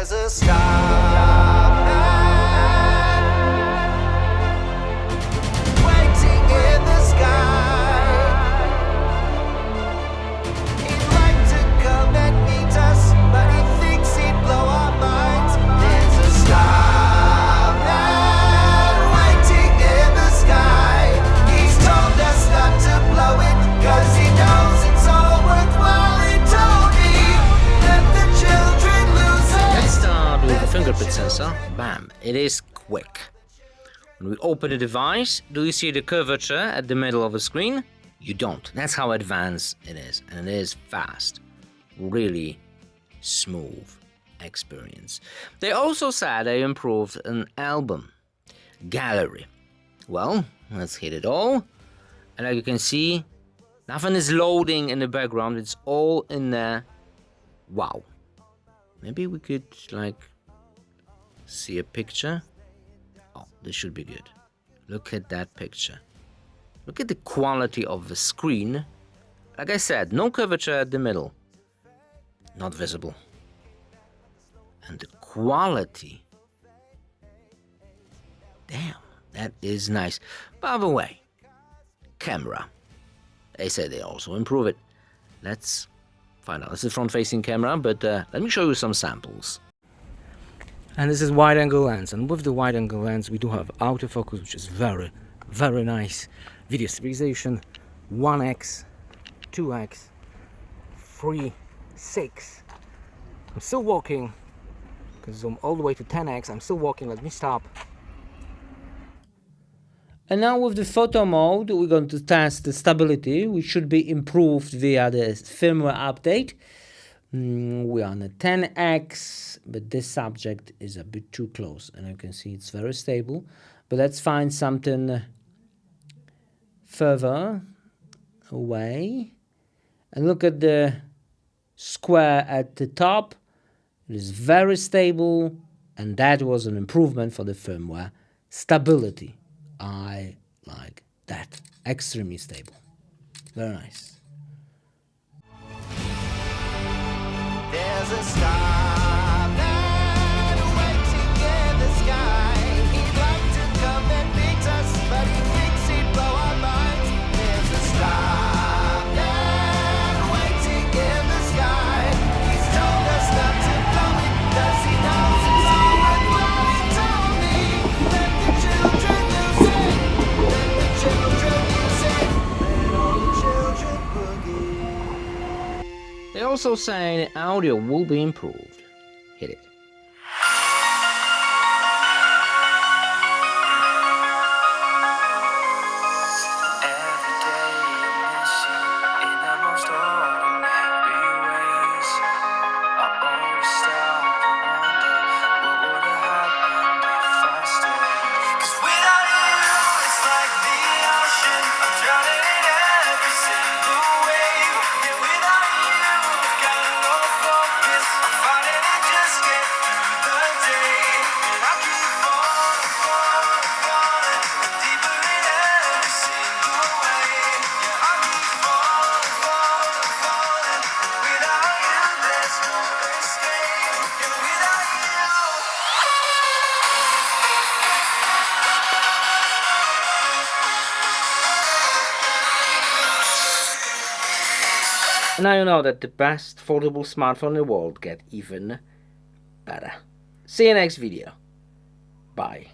There's a starman waiting in the sky. He'd like to come and meet us, but he thinks he'd blow our minds. There's a starman waiting in the sky. He's told us not to blow it, 'cause he knows it's all worthwhile. He told me that the children lose it. Let's start with the fingerprint sensor. Bam, it is quick. When we open the device, do you see the curvature at the middle of the screen? You don't. That's how advanced it is, and it is fast. Really smooth experience. They also said they improved an album gallery. Well, let's hit it all. And like you can see, nothing is loading in the background. It's all in there. Wow. Maybe we could like see a picture. Oh, this should be good. Look at that picture. Look at the quality of the screen. Like I said, no curvature at the middle. Not visible. And the quality. Damn, that is nice. By the way, camera. They say they also improve it. Let's find out. This is front-facing camera, but let me show you some samples. And this is wide-angle lens, and with the wide-angle lens we do have autofocus, which is very, very nice. Video stabilization, 1x, 2x, 3, 6. I'm still walking, because I'm all the way to 10x. I'm still walking. Let me stop. And now with the photo mode, we're going to test the stability, which should be improved via the firmware update. We are on a 10x, but this subject is a bit too close, and you can see it's very stable. But let's find something further away. And look at the square at the top. It is very stable, and that was an improvement for the firmware stability. I like that. Extremely stable. Very nice. There's a starman waiting in the sky. He'd like to come and meet us, but he thinks he'd blow our minds. There's a starman waiting in the sky. He's told us not to blow it, 'cause he knows it's all worthwhile. He told me, let the children use it. Let the children use it. Let all the children boogie. They also say the audio will be improved. Hit it. Every day I miss you in the most ordinary ways. I always stop and wonder what would have happened if I stayed. 'Cause without you, it's like the ocean. I'm drowning in every single wave. Yeah, without you, I've got no focus. I'm fighting to just get through the day. And I keep falling, falling, falling deeper in every single way. Yeah, I keep falling, falling, falling. Without you, there's no escape. Yeah, without you. Now you know that the best foldable smartphone in the world get even better. See you next video. Bye.